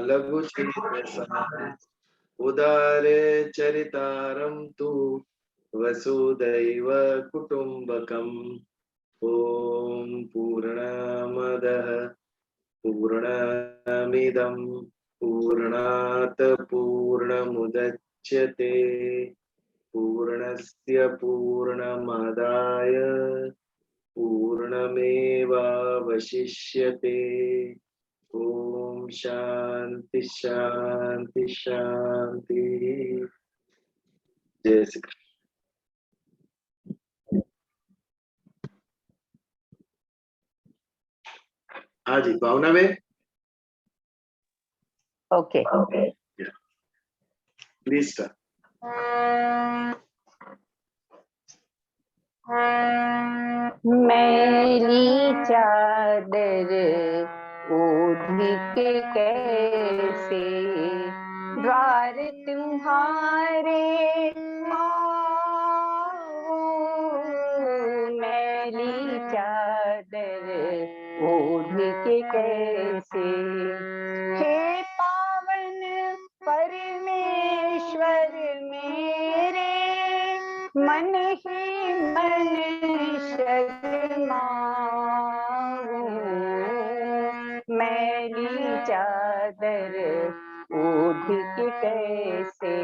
लघु उदारे चरितारं तु वसुदैव कुटुम्बकम्। ॐ पूर्णमदः पूर्णमिदं पूर्णात् पूर्णमुदच्यते पूर्णस्य पूर्णमादाय पूर्णमेवावशिष्यते। ओम शांति शांति शांति। जय श्री कृष्ण। हाँ जी, भावना में ओके प्लीज स्टार्ट। मेरी चादर ओढ़ के कैसे द्वार तुम्हारे आऊं, मेरी चादर ओढ़ के कैसे। हे पावन परमेश्वर मेरे, मन ही मन शर्माऊं, मैली चादर ओढ़ के कैसे।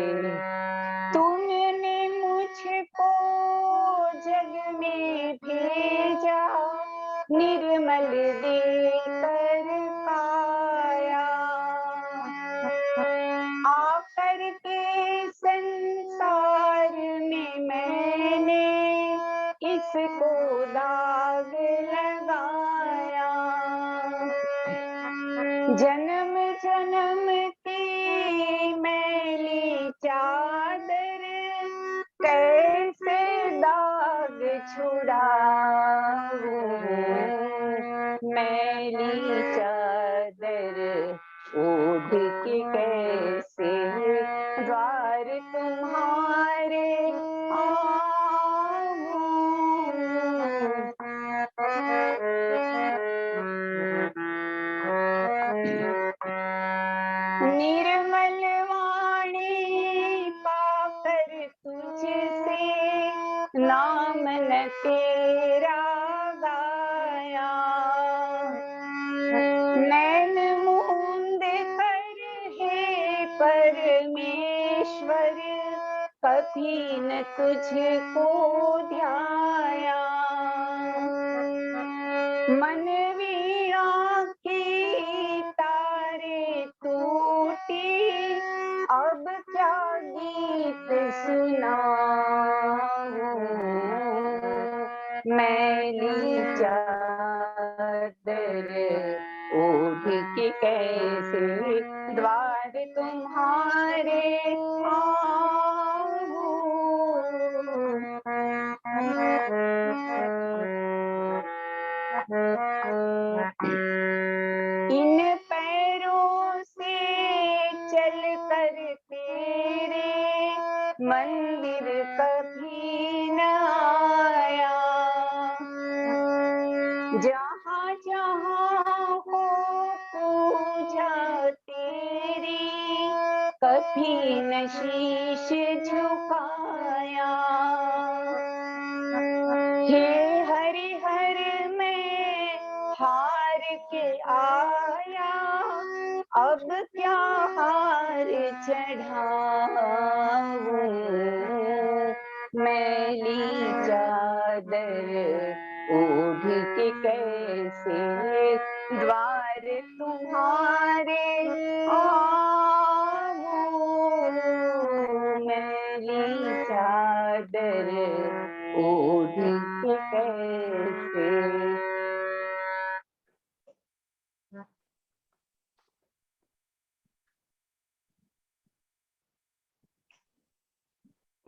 तुमने मुझको जग में भेजा, निर्मल देकर पाया, आकर के संसार में मैंने इसको दाग लगाया। जन्म जन्म की मैली चादर कैसे दाग छुड़ाऊं, मैली चादर ओढ़ के कैसे द्वार तुम्हारे आऊं। निर्मल वाणी पाकर तुझसे नाम न तेरा गाया, नैन मूंद कर हे परमेश्वर कभी न तुझको ध्याया। मन वीणा की तारे टूटी, अब क्या गीत सुनाऊं, मैली चादर ओढ़ के कैसे द्वार तुम्हारे आऊं। इन पैरों से चल कर तेरे मंदिर कभी न आया, जहाँ जहाँ हो पूजा तेरी कभी न शीश झुकाया। हे हरि हर में हार के आया, अब क्या हार चढ़ाऊं, मैली चादर ओढ़ के कैसे द्वार तुम्हारे आऊं, मैली चादर ओढ़ के कैसे।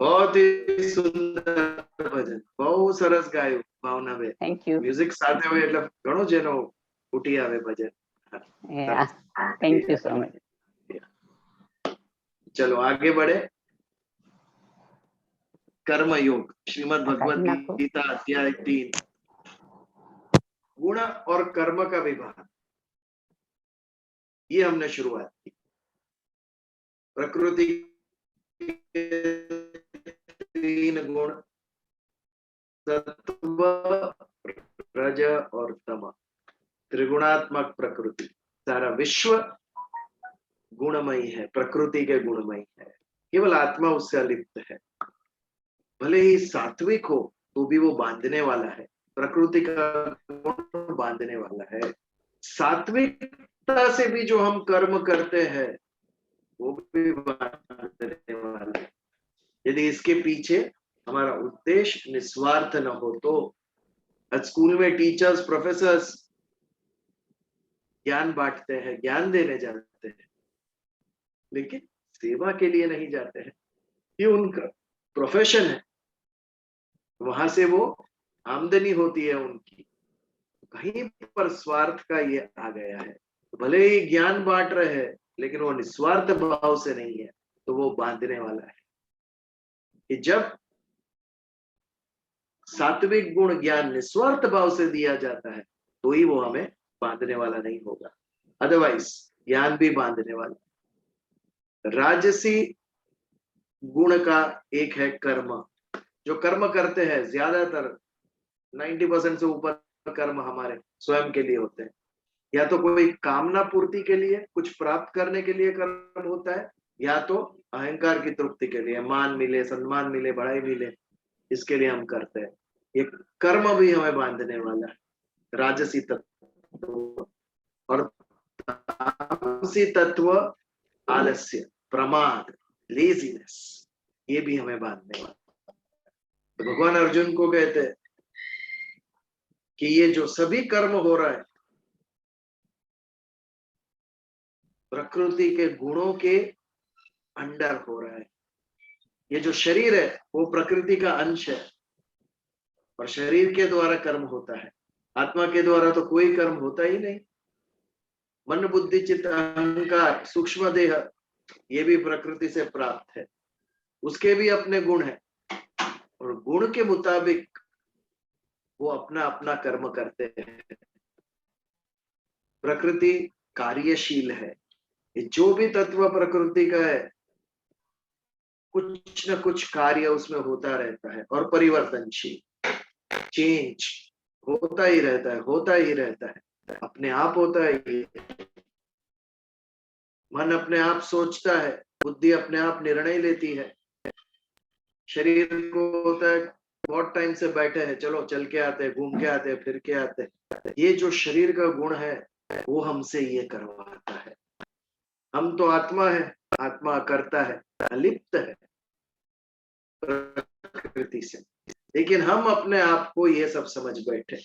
बहुत ही सुंदर भजन, बहुत सरस गाયું ભાવનાબેન. Thank you. મ્યુઝિક સાથે હોય એટલે ઘણું જેનો ફૂટી આવે bhajan. Thank you so much. चलो आगे बढ़े। कर्म योग, श्रीमद् भगवद गीता अध्याय 3, गुण और कर्म का विभाग, ये हमने शुरुआत की। प्रकृति के 3 गुण, सत्व, रज और तम, त्रिगुणात्मक प्रकृति। सारा विश्व गुणमयी है, प्रकृति के गुणमयी है, केवल आत्मा उससे अलिप्त है। भले ही सात्विक हो तो भी वो बांधने वाला है, प्रकृति का गुण बांधने वाला है। सात्विकता से भी जो हम कर्म करते हैं वो भी बांधने वाला है, यदि इसके पीछे हमारा उद्देश्य निस्वार्थ न हो तो। आज स्कूल में टीचर्स, प्रोफेसर्स ज्ञान बांटते हैं, ज्ञान देने जाते हैं, लेकिन सेवा के लिए नहीं जाते हैं। ये उनका प्रोफेशन है, वहां से वो आमदनी होती है उनकी, कहीं पर स्वार्थ का ये आ गया है। भले ही ज्ञान बांट रहे हैं लेकिन वो निस्वार्थ भाव से नहीं है, तो वो बांधने वाला है। कि जब सात्विक गुण ज्ञान निस्वार्थ भाव से दिया जाता है तो ही वो हमें बांधने वाला नहीं होगा, अदरवाइज ज्ञान भी बांधने वाला। राजसी गुण का एक है कर्म, जो कर्म करते हैं ज्यादातर 90% से ऊपर कर्म हमारे स्वयं के लिए होते हैं। या तो कोई कामना पूर्ति के लिए, कुछ प्राप्त करने के लिए कर्म होता है, या तो अहंकार की तृप्ति के लिए, मान मिले, सम्मान मिले, बढ़ाई मिले, इसके लिए हम करते हैं। ये कर्म भी हमें बांधने वाला है, राजसी तत्व। और तामसी तत्व आलस्य, प्रमाद, लेजीनेस, ये भी हमें बांधने वाला। तो भगवान अर्जुन को कहते हैं कि ये जो सभी कर्म हो रहा है प्रकृति के गुणों के अंडर हो रहा है। ये जो शरीर है वो प्रकृति का अंश है और शरीर के द्वारा कर्म होता है, आत्मा के द्वारा तो कोई कर्म होता ही नहीं। मन बुद्धि चित्त अहंकार सूक्ष्म देह ये भी प्रकृति से प्राप्त है, उसके भी अपने गुण हैं और गुण के मुताबिक वो अपना अपना कर्म करते हैं। प्रकृति कार्यशील है, जो भी तत्व प्रकृति का है कुछ न कुछ कार्य उसमें होता रहता है और परिवर्तनशील, चेंज होता ही रहता है, होता ही रहता है, अपने आप होता है। मन अपने आप सोचता है, बुद्धि अपने आप निर्णय लेती है। शरीर को होता है बहुत टाइम से बैठे हैं, चलो चल के आते हैं, घूम के आते हैं, फिर के आते हैं। ये जो शरीर का गुण है वो हमसे ये करवाता है। हम तो आत्मा है, आत्मा करता है, अलिप्त है प्रकृति से, लेकिन हम अपने आप को ये सब समझ बैठे।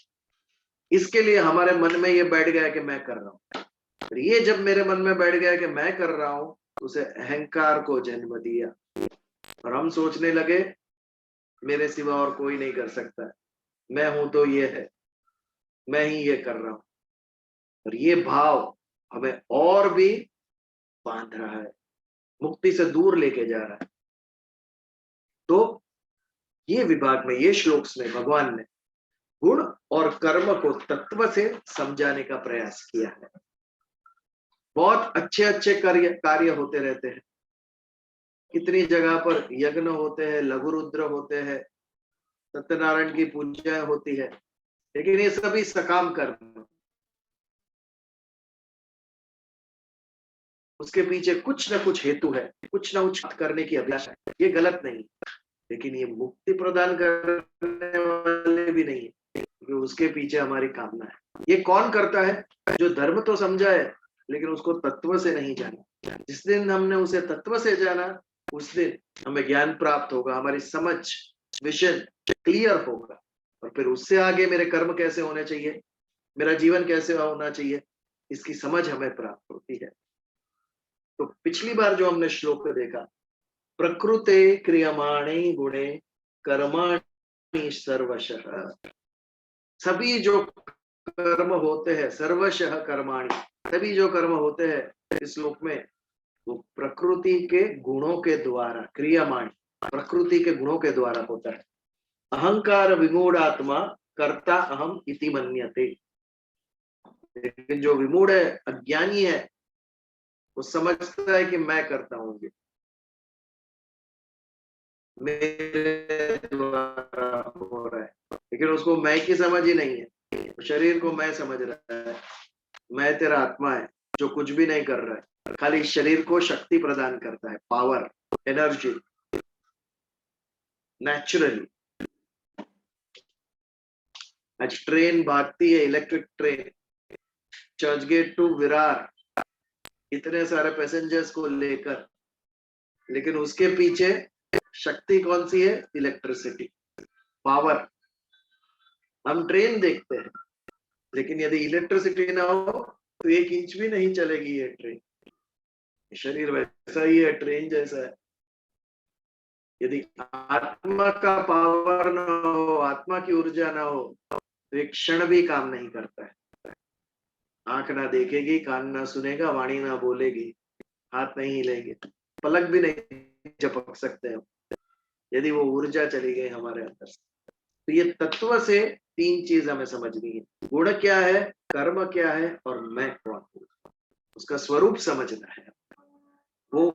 इसके लिए हमारे मन में ये बैठ गया कि मैं कर रहा हूं। ये जब मेरे मन में बैठ गया कि मैं कर रहा हूं, उसे अहंकार को जन्म दिया और हम सोचने लगे मेरे सिवा और कोई नहीं कर सकता है, मैं हूं तो ये है, मैं ही ये कर रहा हूं। और ये भाव हमें और भी बांध रहा है, मुक्ति से दूर लेके जा रहा है। तो ये विभाग में, ये श्लोक में भगवान ने गुण और कर्म को तत्व से समझाने का प्रयास किया है। बहुत अच्छे अच्छे कार्य होते रहते हैं, कितनी जगह पर यज्ञ होते हैं, लघु रुद्र होते हैं, सत्यनारायण की पूजा होती है, लेकिन ये सभी सकाम कर्म, उसके पीछे कुछ न कुछ हेतु है, कुछ न कुछ करने की अभिलाषा है। ये गलत नहीं, लेकिन ये मुक्ति प्रदान करने वाले भी नहीं है, क्योंकि उसके पीछे हमारी कामना है। ये कौन करता है? जो धर्म तो समझा है लेकिन उसको तत्व से नहीं जाना। जिस दिन हमने उसे तत्व से जाना, उस दिन हमें ज्ञान प्राप्त होगा, हमारी समझ, विजन क्लियर होगा, और फिर उससे आगे मेरे कर्म कैसे होने चाहिए, मेरा जीवन कैसे होना चाहिए, इसकी समझ हमें प्राप्त होती है। तो पिछली बार जो हमने श्लोक देखा, प्रकृते क्रियमाणे गुणे कर्माणि सर्वशः, सभी जो कर्म होते हैं, सर्वशः कर्माणि, सभी जो कर्म होते हैं इस श्लोक में, वो प्रकृति के गुणों के द्वारा, क्रियमाण प्रकृति के गुणों के द्वारा होता है। अहंकार विमूढ़ आत्मा कर्ता अहम इति मन्यते, लेकिन जो विमूढ़ है, अज्ञानी है, वो समझता है कि मैं करता हूँ, ये मेरे द्वारा हो रहा है, लेकिन उसको मैं की समझ ही नहीं है। शरीर को मैं समझ रहा है, मैं तेरा आत्मा है जो कुछ भी नहीं कर रहा है, खाली शरीर को शक्ति प्रदान करता है, पावर, एनर्जी, नेचुरली। आज ट्रेन भागती है, electric train, Churchgate to Virar, इतने सारे पैसेंजर्स को लेकर, लेकिन उसके पीछे शक्ति कौन सी है? Electricity, power. हम ट्रेन देखते हैं, लेकिन यदि इलेक्ट्रिसिटी ना हो तो 1 इंच भी नहीं चलेगी ये ट्रेन। शरीर वैसा ही है, ट्रेन जैसा है। यदि आत्मा का पावर ना हो, आत्मा की ऊर्जा ना हो, तो एक क्षण भी काम नहीं करता है। आंख ना देखेगी, कान ना सुनेगा, वाणी ना बोलेगी, हाथ नहीं हिलेंगे, पलक भी नहीं झपक सकते हम, यदि वो ऊर्जा चली गई हमारे अंदर से। तो ये तत्व से 3 चीज हमें समझनी है। गुण क्या है, कर्म क्या है, और मैं कौन हूं, उसका स्वरूप समझना है। वो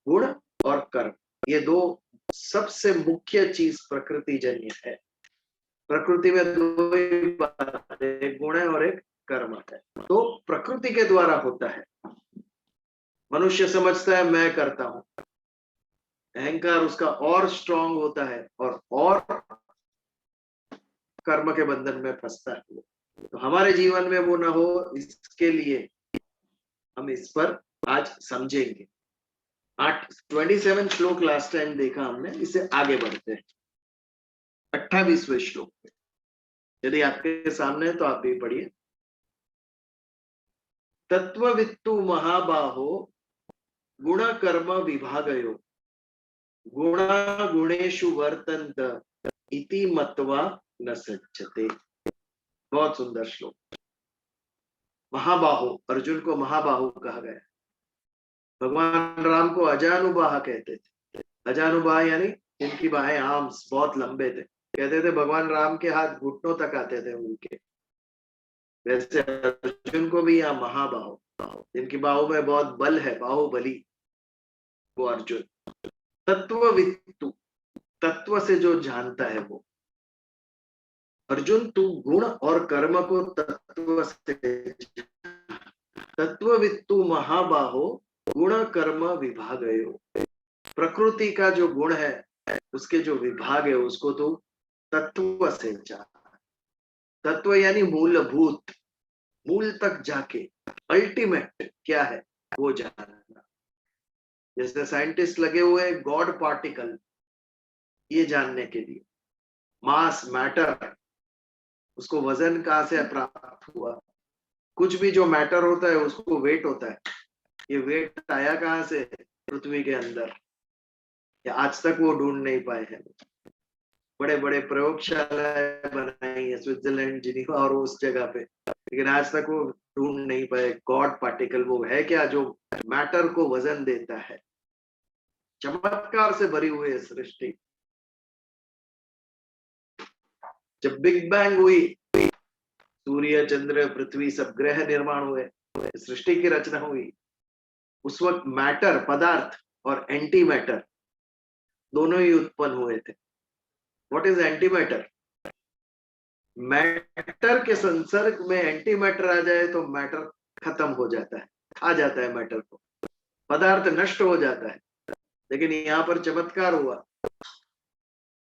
गुण और कर्म, ये 2 सबसे मुख्य चीज प्रकृति जन्य है। प्रकृति में 2 ही बात है, एक गुण है और एक कर्म है। तो प्रकृति के द्वारा होता है। मनुष्य समझता है मैं करता हूं, अहंकार उसका और स्ट्रांग होता है और कर्म के बंधन में फंसता है। तो हमारे जीवन में वो ना हो, इसके लिए हम इस पर आज समझेंगे। 27 श्लोक लास्ट टाइम देखा हमने, इससे आगे बढ़ते हैं 28वें श्लोक पे। यदि आपके सामने है तो आप भी पढ़िए। तत्ववित्तु महाबाहो गुण कर्म विभागयो गुणा गुणेषु वर्तन्त इति मत्वा न सज्जते। बहुत सुंदर श्लोक। महाबाहो, अर्जुन को महाबाहु कहा गया। भगवान राम को अजानुबाह कहते थे। अजानुबाह यानी जिनकी बाहें, आर्म्स बहुत लंबे थे। कहते थे भगवान राम के हाथ घुटनों तक आते थे उनके। वैसे अर्जुन को भी यहाँ महाबाहु, जिनकी बाहों में बहुत बल है, बाहुबली, वो अर्जुन। तत्ववित्तु, तत्व से जो जानता है वो अर्जुन। तू गुण और कर्म को तत्व से, तत्ववित्तु महाबाहो गुण कर्म विभागयो। प्रकृति का जो गुण है, उसके जो विभाग है, उसको तू तत्व से जान। तत्व यानी मूलभूत, मूल तक जाके अल्टीमेट क्या है वो जानना। जैसे साइंटिस्ट लगे हुए गॉड पार्टिकल, ये जानने के लिए, मास, मैटर, उसको वजन कहाँ से प्राप्त हुआ। कुछ भी जो मैटर होता है उसको वेट होता है। ये वेट आया कहाँ से? पृथ्वी के अंदर। या आज तक वो ढूंढ नहीं पाए हैं। बड़े बड़े प्रयोगशालाएं बनाई है, स्विट्जरलैंड, जिनीवा और उस जगह पे, लेकिन आज तक वो ढूंढ नहीं पाए गॉड पार्टिकल वो है क्या जो मैटर को वजन देता है। चमत्कार से भरी हुई है सृष्टि। जब बिग बैंग हुई, सूर्य, चंद्र, पृथ्वी, सब ग्रह निर्माण हुए, सृष्टि की रचना हुई, उस वक्त मैटर, पदार्थ और एंटी मैटर दोनों ही उत्पन्न हुए थे। What is anti matter? Matter के संसर्ग में एंटी मैटर आ जाए तो मैटर खत्म हो जाता है, खा जाता है मैटर को, पदार्थ नष्ट हो जाता है। लेकिन यहाँ पर चमत्कार हुआ,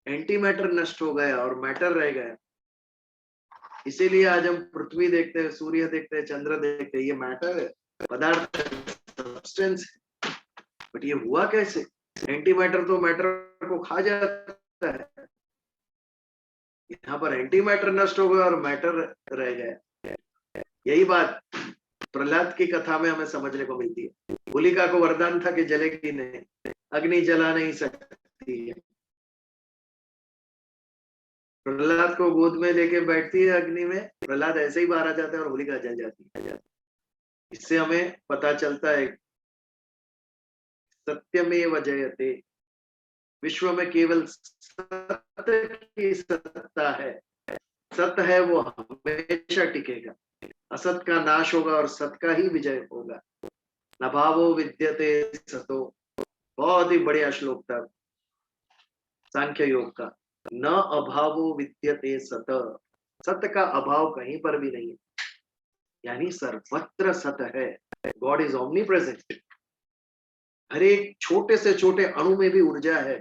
एंटी मैटर नष्ट हो गया और मैटर रह गया। इसीलिए आज हम पृथ्वी देखते हैं, सूर्य देखते हैं, चंद्र देखते हैं, ये मैटर है, पदार्थ, सब्सटेंस है। बट ये हुआ कैसे? एंटी मैटर तो मैटर को खा जाता है, यहाँ पर एंटी मैटर नष्ट हो गया और मैटर रह गया। यही बात प्रहलाद की कथा में हमें समझने को मिलती है। होलिका को वरदान था कि जलेगी नहीं, अग्नि जला नहीं सकती है। प्रहलाद को गोद में लेके बैठती है अग्नि में, प्रहलाद ऐसे ही बाहर आ जाता है और होलिका जल जाती है। इससे हमें पता चलता है सत्यमेव जयते, विश्व में केवल सत्य की सत्ता है। सत्य है वो हमेशा टिकेगा, असत का नाश होगा और सत का ही विजय होगा। न भावो विद्यते सतो, बहुत ही बढ़िया श्लोक था सांख्य योग का। न अभावो विद्यते सत, सत्य का अभाव कहीं पर भी नहीं है, यानी सर्वत्र सत है। God is omnipresent. हर एक छोटे से छोटे अणु में भी ऊर्जा है।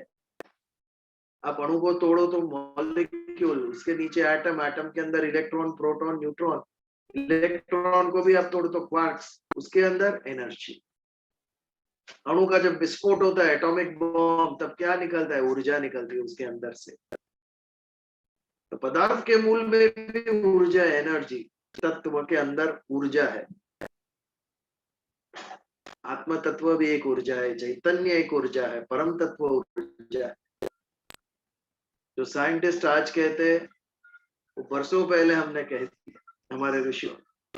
आप अणु को तोड़ो तो मॉलिक्यूल, उसके नीचे एटम, एटम के अंदर इलेक्ट्रॉन, प्रोटॉन, न्यूट्रॉन, इलेक्ट्रॉन को भी आप तोड़ो तो क्वार्क्स, उसके अंदर एनर्जी। अणु का जब विस्फोट होता है, एटॉमिक बॉम्ब, तब क्या निकलता है? ऊर्जा निकलती है उसके अंदर से। तो पदार्थ के मूल में भी ऊर्जा, एनर्जी, तत्व के अंदर ऊर्जा है। आत्म तत्व भी एक ऊर्जा है, चैतन्य एक ऊर्जा है, परम तत्व ऊर्जा है। जो साइंटिस्ट आज कहते हैं, वो वर्षों पहले हमने कह दिया, हमारे ऋषियों।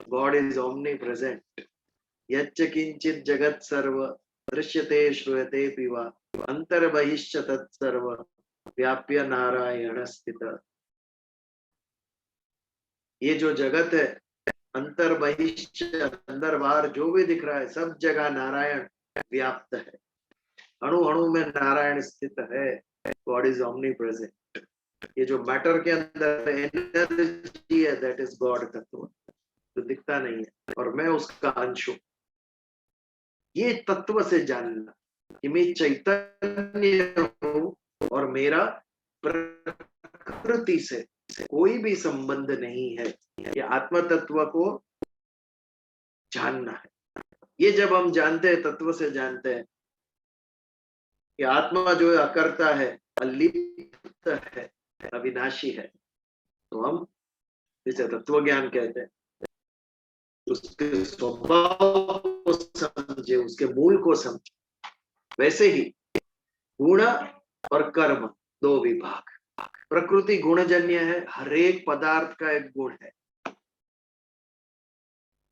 गॉड इज ओमनी प्रेजेंट, यच्च किंचित जगत सर्व दृश्यते श्रूयते पिवा अंतर्बहिश्च तत्सर्व व्याप्य नारायण स्थित। ये जो जगत है, अंतर बहिश्च, अंदर बाहर जो भी दिख रहा है, सब जगह नारायण व्याप्त है। अणु अणु में नारायण स्थित है। God is omni present. ये जो मैटर के अंदर एनर्जी है, दैट इज गॉड तत्व, जो दिखता नहीं है, और मैं उसका अंश हूं। ये तत्व से जानना कि मैं चैतन्य हूं और मेरा प्रकृति से कोई भी संबंध नहीं है, ये आत्म तत्व को जानना है। ये जब हम जानते हैं, तत्व से जानते हैं कि आत्मा जो है अकर्ता है, अलिप्त है, अविनाशी है, तो हम जिसे तत्व ज्ञान कहते हैं, उसके स्वभाव को समझे, उसके मूल को समझे। वैसे ही गुण और कर्म दो विभाग। प्रकृति गुणजन्य है, हर एक पदार्थ का एक गुण है।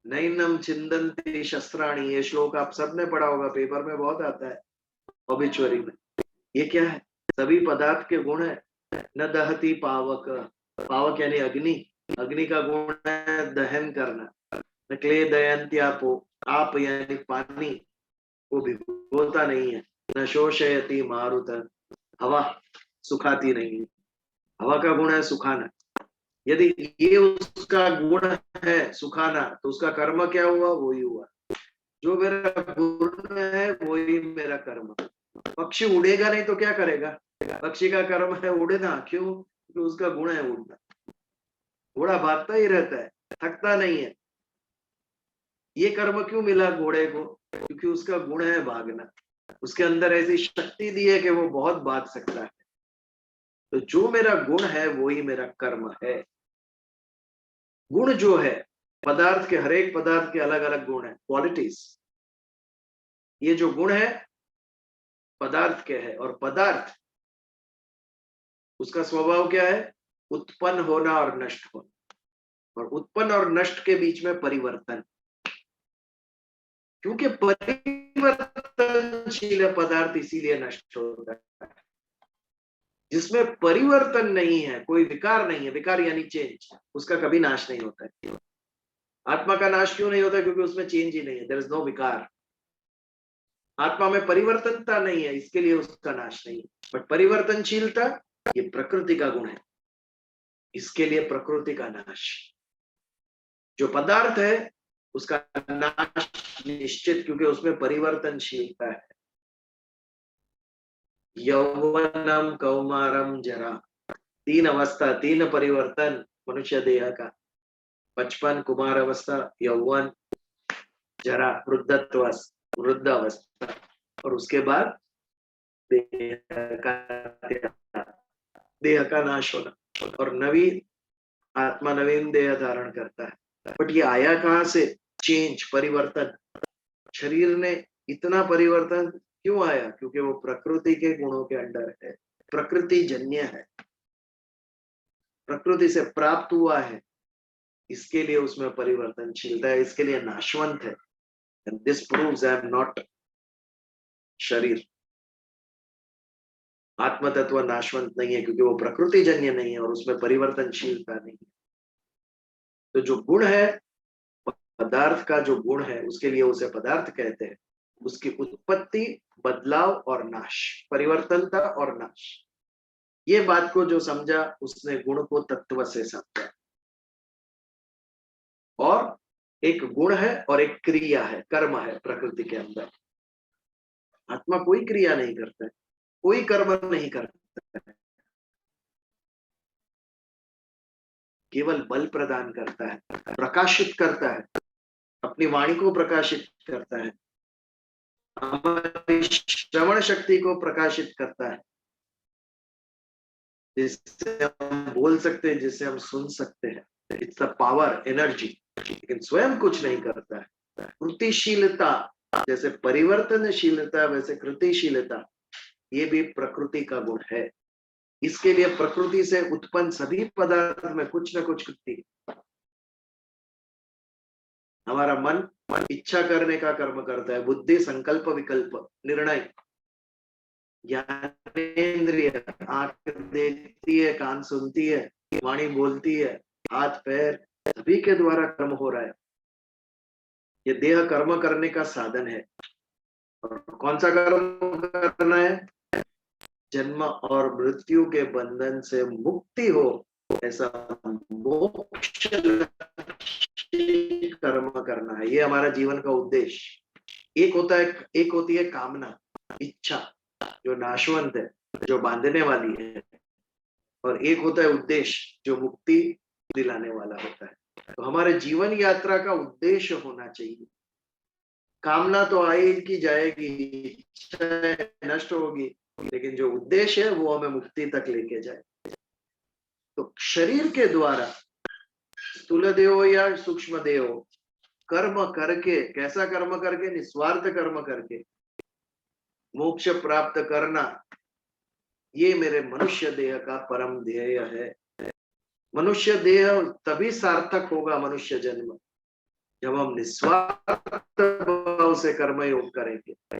नैनम छिंदन्ति शस्त्राणि, ये श्लोक आप सबने पढ़ा होगा, पेपर में बहुत आता है, ऑबिचुअरी में। ये क्या है? सभी पदार्थ के गुण है। न दहती पावक, पावक यानी अग्नि, अग्नि का गुण है दहन करना। न क्ले दयंत्यापो, आप यानी पानी, वो भिगोता नहीं है। न शोषयति मारुत, हवा सुखाती नहीं है। हवा का गुण है सुखाना। यदि ये उसका गुण है सुखाना, तो उसका कर्म क्या हुआ? वही हुआ। जो मेरा गुण है वही मेरा कर्म। पक्षी उड़ेगा नहीं तो क्या करेगा? पक्षी का कर्म है उड़ना। क्यों? क्योंकि उसका गुण है उड़ना। घोड़ा भागता ही रहता है, थकता नहीं है। ये कर्म क्यों मिला घोड़े को? क्योंकि उसका गुण है भागना। उसके अंदर ऐसी शक्ति दी है कि वो बहुत भाग सकता है। तो जो मेरा गुण है वही मेरा कर्म है। गुण जो है, पदार्थ के, हर एक पदार्थ के अलग अलग गुण है, क्वालिटीज। ये जो गुण है पदार्थ के है, और पदार्थ, उसका स्वभाव क्या है? उत्पन्न होना और नष्ट होना। और उत्पन्न और नष्ट के बीच में परिवर्तन। क्योंकि परिवर्तनशील है पदार्थ, इसीलिए नष्ट होता है। जिसमें परिवर्तन नहीं है, कोई विकार नहीं है, विकार यानी चेंज, उसका कभी नाश नहीं होता है। आत्मा का नाश क्यों नहीं होता? क्योंकि उसमें चेंज ही नहीं है, देयर इज नो विकार। आत्मा में परिवर्तनता नहीं है, इसके लिए उसका नाश नहीं है। बट परिवर्तनशीलता, ये प्रकृति का गुण है, इसके लिए प्रकृति का नाश। जो पदार्थ है उसका नाश निश्चित, क्योंकि उसमें परिवर्तनशीलता है। यौवनम कौमारम जरा, तीन अवस्था, तीन परिवर्तन मनुष्य देह का। बचपन, कुमार अवस्था, यौवन, जरा, वृद्ध अवस्था, और उसके बाद देह का नाश होना, और नवीन आत्मा नवीन देह धारण करता है। बट ये आया कहां से? चेंज, परिवर्तन। शरीर ने इतना परिवर्तन क्यों आया? क्योंकि वो प्रकृति के गुणों के अंडर है, प्रकृति जन्य है, प्रकृति से प्राप्त हुआ है, इसके लिए उसमें परिवर्तनशीलता है, इसके लिए नाशवंत है। And this proves I am not शरीर। आत्म तत्व नाशवंत नहीं है, क्योंकि वो प्रकृति जन्य नहीं है और उसमें परिवर्तनशीलता नहीं है। तो जो गुण है पदार्थ का जो गुण है उसके लिए उसे पदार्थ कहते हैं, उसकी उत्पत्ति, बदलाव और नाश, परिवर्तनता और नाश। ये बात को जो समझा उसने गुण को तत्व से समझा। और एक गुण है और एक क्रिया है, कर्म है प्रकृति के अंदर। आत्मा कोई क्रिया नहीं करता है, कोई कर्म नहीं करता है, केवल बल प्रदान करता है, प्रकाशित करता है, अपनी वाणी को प्रकाशित करता है, हमारी श्रवण शक्ति को प्रकाशित करता है, जिससे हम बोल सकते हैं, जिससे हम सुन सकते हैं। It's the power, energy. लेकिन स्वयं कुछ नहीं करता है। कृतिशीलता, जैसे परिवर्तनशीलता वैसे कृतिशीलता, ये भी प्रकृति का गुण है। इसके लिए प्रकृति से उत्पन्न सभी पदार्थ में कुछ न कुछ कृति। हमारा मन इच्छा करने का कर्म करता है, बुद्धि संकल्प विकल्प निर्णय, ज्ञानेंद्रिय आंख देखती है, कान सुनती है, वाणी बोलती है, हाथ पैर सभी के द्वारा कर्म हो रहा है। ये देह कर्म करने का साधन है। और कौन सा कर्म करना है? जन्म और मृत्यु के बंधन से मुक्ति हो, ऐसा मोक्ष कर्म करना है। ये हमारा जीवन का उद्देश्य। एक होती है कामना, इच्छा, जो नाशवंत है, जो बांधने वाली है, और एक होता है उद्देश्य, जो मुक्ति दिलाने वाला होता है। तो हमारे जीवन यात्रा का उद्देश्य होना चाहिए। कामना तो आएगी जाएगी, इच्छा नष्ट होगी, लेकिन जो उद्देश्य है वो हमें मुक्ति तक लेके जाए। तो शरीर के द्वारा स्थूल देह हो या सूक्ष्म देह हो, कर्म करके, कैसा कर्म करके? निस्वार्थ कर्म करके मोक्ष प्राप्त करना, ये मेरे मनुष्य देह का परम ध्येय है। मनुष्य देह तभी सार्थक होगा, मनुष्य जन्म, जब हम निस्वार्थ भाव से कर्म योग करेंगे।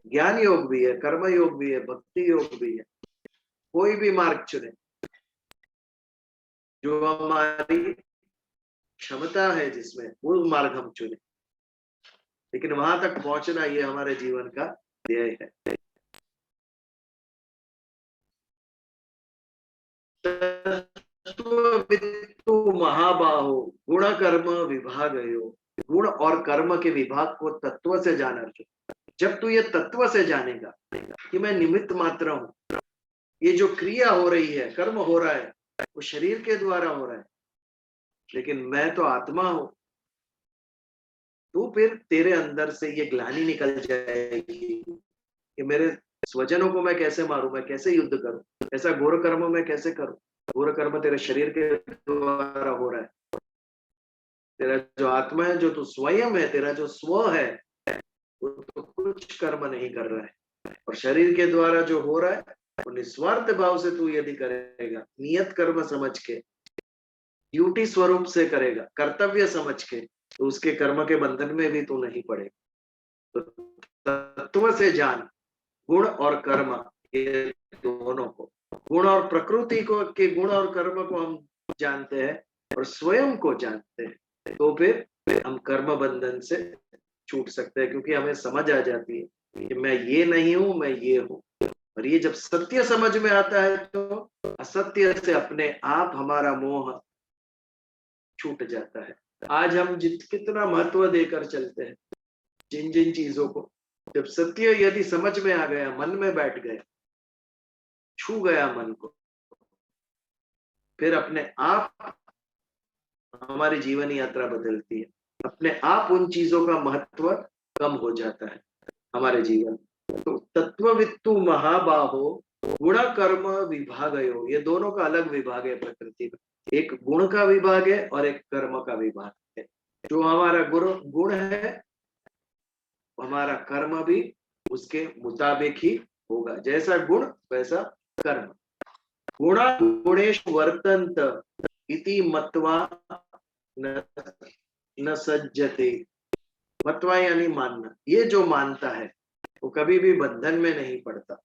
ज्ञान योग भी है, कर्म योग भी है, भक्ति योग भी है। कोई भी मार्ग चुने, जो हमारी क्षमता है जिसमें, वो मार्ग हम चुने। लेकिन वहां तक पहुंचना, ये हमारे जीवन का ध्येय है। तत्त्ववित्तु महाबाहो गुण कर्म विभागयो। गुण और कर्म के विभाग को तत्व से जान अर्जुन। जब तू ये तत्व से जानेगा कि मैं निमित्त मात्र हूं, ये जो क्रिया हो रही है, कर्म हो रहा है, वो शरीर के द्वारा हो रहा है, लेकिन मैं तो आत्मा हूं, तो फिर तेरे अंदर से ये ग्लानि निकल जाएगी कि मेरे स्वजनों को मैं कैसे मारूं, मैं कैसे युद्ध करूं, ऐसा घोर कर्म मैं कैसे करूं। घोर कर्म तेरे शरीर के द्वारा हो रहा है। तेरा जो आत्मा है, जो तू स्वयं है, तेरा जो स्व है, वो तो कुछ कर्म नहीं कर रहा है। और शरीर के द्वारा जो हो रहा है, वो निस्वार्थ भाव से तू यदि करेगा, नियत कर्म समझ के, ड्यूटी स्वरूप से करेगा, कर्तव्य समझ के, तो उसके कर्म के बंधन में भी तू नहीं पड़ेगा। तो तत्व से जान गुण और कर्म, ये दोनों को, गुण और प्रकृति को के गुण और कर्म को हम जानते हैं और स्वयं को जानते हैं, तो फिर हम कर्म बंधन से छूट सकते हैं, क्योंकि हमें समझ आ जाती है कि मैं ये नहीं हूं, मैं ये हूं। और ये जब सत्य समझ में आता है, तो असत्य से अपने आप हमारा मोह छूट जाता है। आज हम कितना महत्व देकर चलते हैं जिन जिन चीजों को, जब सत्य यदि समझ में आ गया, मन में बैठ गया, छू गया मन को, फिर अपने आप हमारी जीवन यात्रा बदलती है। अपने आप उन चीजों का महत्व कम हो जाता है हमारे जीवन। तो तत्ववित्तु महाबाहो गुण कर्म विभागयो, ये दोनों का अलग विभाग है प्रकृति में। एक गुण का विभाग है और एक कर्म का विभाग है। जो हमारा गुण है, हमारा कर्म भी उसके मुताबिक ही होगा। जैसा गुण वैसा कर्म। गुणा गुणेषु वर्तन्त इति मत्वा न सज्जते। मत्वा यानी मानना। ये जो मानता है वो कभी भी बंधन में नहीं पड़ता।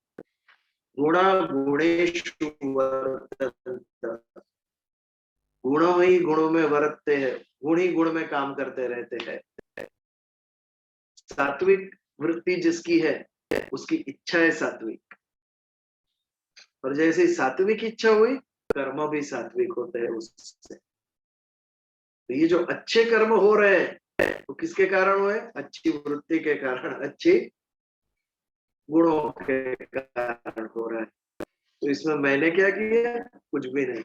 गुणा गुणेषु वर्तन्त, गुणों ही गुणों में बरतते हैं, गुण ही गुण में काम करते रहते हैं। सात्विक वृत्ति जिसकी है उसकी इच्छा है सात्विक, और जैसे सात्विक इच्छा हुई कर्म भी सात्विक होते हैं उससे। तो ये जो अच्छे कर्म हो रहे हैं वो किसके कारण हुए? अच्छी वृत्ति के कारण, अच्छी गुणों के कारण हो रहा है। तो इसमें मैंने क्या किया? कुछ भी नहीं,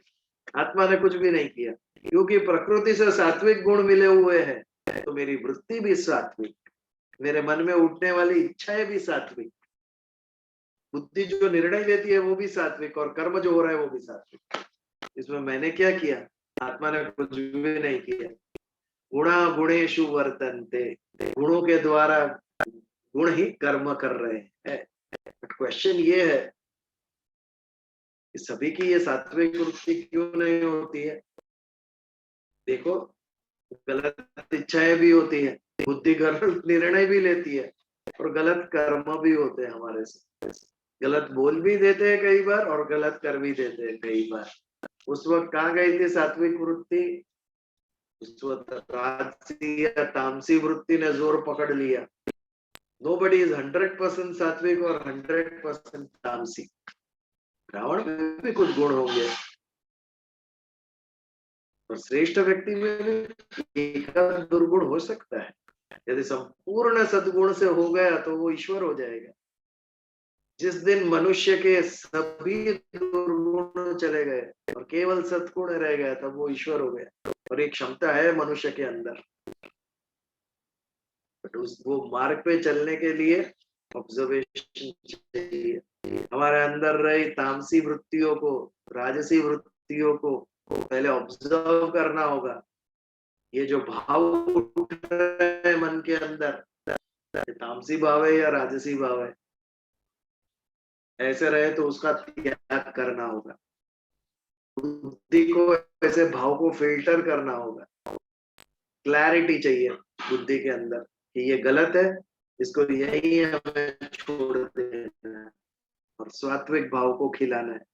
आत्मा ने कुछ भी नहीं किया, क्योंकि प्रकृति से सात्विक गुण मिले हुए हैं। तो मेरी वृत्ति भी सात्विक, मेरे मन में उठने वाली इच्छाएं भी सात्विक, बुद्धि जो निर्णय लेती है वो भी सात्विक, और कर्म जो हो रहा है वो भी सात्विक। इसमें मैंने क्या किया? आत्मा ने कुछ भी नहीं किया। गुणा गुणेशु वर्तन्ते, गुणों के द्वारा गुण ही कर्म कर रहे हैं। बट क्वेश्चन ये है कि सभी की ये सात्विक वृत्ति क्यों नहीं होती है? देखो, गलत इच्छाएं भी होती है, बुद्धि गलत निर्णय भी लेती है, और गलत कर्म भी होते हैं हमारे से। गलत बोल भी देते हैं कई बार, और गलत कर भी देते हैं कई बार। उस वक्त कहाँ गई थी सात्विक वृत्ति? उस वक्त राजसी या तामसी वृत्ति ने जोर पकड़ लिया। नोबडी इज 100% सात्विक और 100% तामसी। रावण में भी कुछ गुण होंगे, और श्रेष्ठ व्यक्ति में भी एक दुर्गुण हो सकता है। यदि संपूर्ण सद्गुण से हो गया तो वो ईश्वर हो जाएगा। जिस दिन मनुष्य के सभी दुर्गुण चले गए और केवल सद्गुण रह गया, तब वो ईश्वर हो गया। और एक क्षमता है मनुष्य के अंदर, बट उस वो मार्ग पे चलने के लिए ऑब्जर्वेशन चाहिए। हमारे अंदर रही तामसी वृत्तियों को, राजसी वृत्तियों को पहले ऑब्जर्व करना होगा। ये जो भाव उठ रहे हैं मन के अंदर, ये तामसी भाव है या राजसी भाव है? ऐसे रहे तो उसका त्याग करना होगा। बुद्धि को ऐसे भाव को फिल्टर करना होगा। क्लैरिटी चाहिए बुद्धि के अंदर कि ये गलत है, इसको यही हमें छोड़ देना है, और सात्विक भाव को खिलाना है।